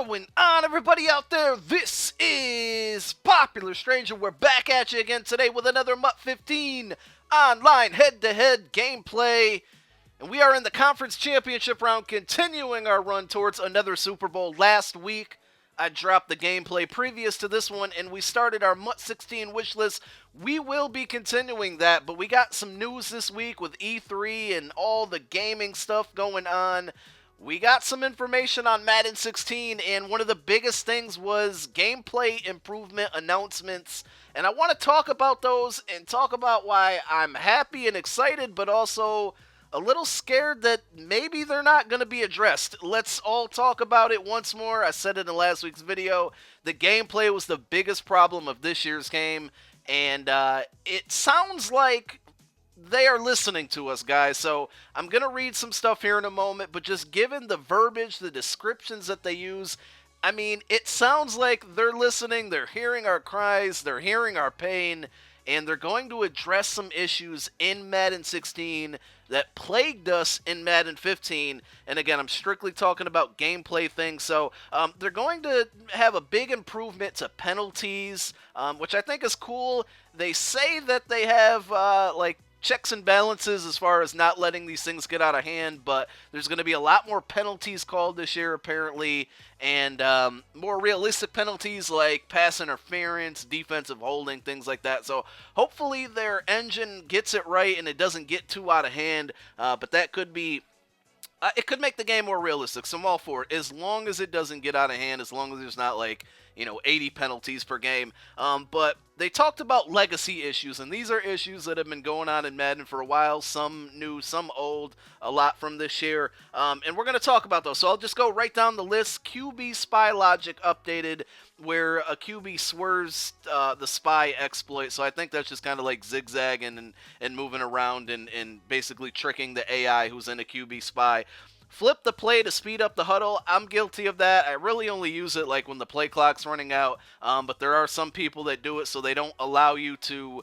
going on, everybody out there? This is Popular Stranger. We're back at you again today with another MUT 15 online head-to-head gameplay. And we are in the conference championship round, continuing our run towards another Super Bowl. Last week, I dropped the gameplay previous to this one, and we started our MUT 16 wish list. We will be continuing that, but we got some news this week with E3 and all the gaming stuff going on. We got some information on Madden 16, and one of the biggest things was gameplay improvement announcements. And I want to talk about those and talk about why I'm happy and excited, but also a little scared that maybe they're not going to be addressed. Let's all talk about it once more. I said it in last week's video. The gameplay was the biggest problem of this year's game, and it sounds like they are listening to us, guys. So I'm going to read some stuff here in a moment, but just given the verbiage, the descriptions that they use, I mean, it sounds like they're listening, they're hearing our cries, they're hearing our pain, and they're going to address some issues in Madden 16 that plagued us in Madden 15. And again, I'm strictly talking about gameplay things. So they're going to have a big improvement to penalties, which I think is cool. They say that they have like checks and balances as far as not letting these things get out of hand, but there's going to be a lot more penalties called this year apparently, and more realistic penalties like pass interference, defensive holding, things like that. So hopefully their engine gets it right and it doesn't get too out of hand, but that could be it could make the game more realistic, so I'm all for it, as long as it doesn't get out of hand, as long as there's not like, 80 penalties per game. But they talked about legacy issues, and these are issues that have been going on in Madden for a while, some new, some old, a lot from this year, and we're going to talk about those. So I'll just go right down the list. QB spy logic updated, where a QB swerves the spy exploit, so I think that's just kind of like zigzagging and moving around and basically tricking the AI who's in a QB spy. Flip the play to speed up the huddle. I'm guilty of that. I really only use it like when the play clock's running out, but there are some people that do it so they don't allow you to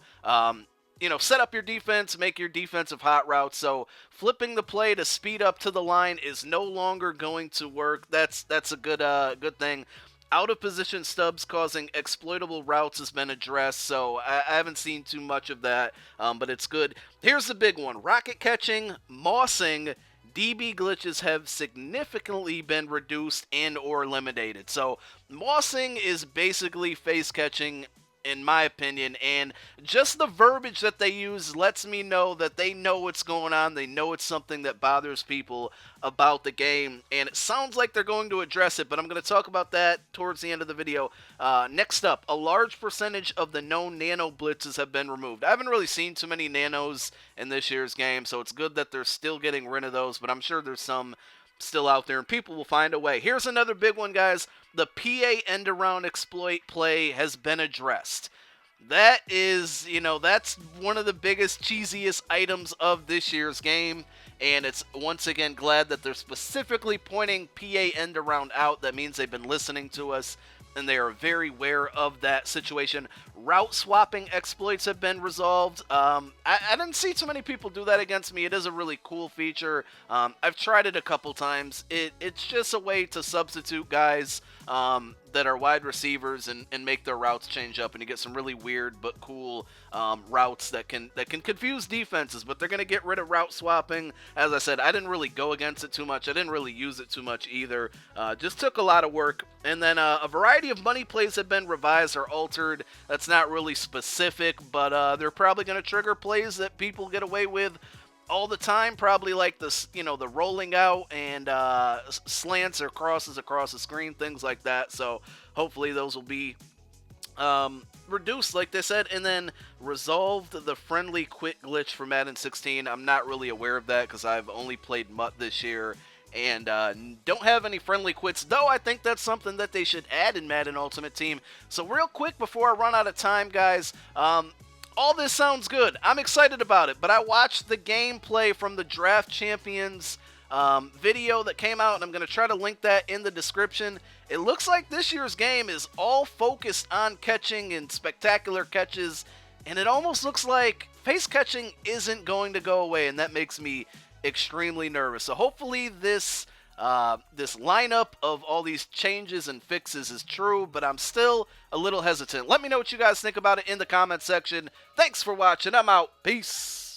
set up your defense, make your defensive hot routes. So flipping the play to speed up to the line is no longer going to work. That's a good thing. Out of position stubs causing exploitable routes has been addressed, so I haven't seen too much of that, but it's good. Here's the big one. Rocket catching, mossing, DB glitches have significantly been reduced and or eliminated. So mossing is basically face catching, in my opinion, and just the verbiage that they use lets me know that they know what's going on. They know it's something that bothers people about the game, and it sounds like they're going to address it, but I'm going to talk about that towards the end of the video. Next up, a large percentage of the known Nano blitzes have been removed. I haven't really seen too many Nanos in this year's game, so it's good that they're still getting rid of those, but I'm sure there's some still out there, and people will find a way. Here's another big one, guys. The PA end-around exploit play has been addressed. That is, that's one of the biggest, cheesiest items of this year's game, and it's, once again, glad that they're specifically pointing PA end-around out. That means they've been listening to us, and they are very aware of that situation. Route swapping exploits have been resolved. I didn't see too many people do that against me. It is a really cool feature. I've tried it a couple times. It's just a way to substitute guys that are wide receivers and make their routes change up, and you get some really weird but cool routes that can confuse defenses, but they're going to get rid of route swapping. As I said, I didn't really go against it too much. I didn't really use it too much either. Just took a lot of work. And then a variety of money plays have been revised or altered. That's not really specific, but they're probably going to trigger plays that people get away with all the time, probably like the rolling out and slants or crosses across the screen, things like that. So hopefully those will be reduced, like they said. And then resolved the friendly quit glitch for Madden 16. I'm not really aware of that because I've only played MUT this year and don't have any friendly quits, though I think that's something that they should add in Madden Ultimate Team. So real quick before I run out of time, guys, all this sounds good. I'm excited about it, but I watched the gameplay from the Draft Champions video that came out, and I'm going to try to link that in the description. It looks like this year's game is all focused on catching and spectacular catches, and it almost looks like face catching isn't going to go away, and that makes me extremely nervous. So hopefully this this lineup of all these changes and fixes is true, but I'm still a little hesitant. Let me know what you guys think about it in the comment section. Thanks for watching. I'm out. Peace.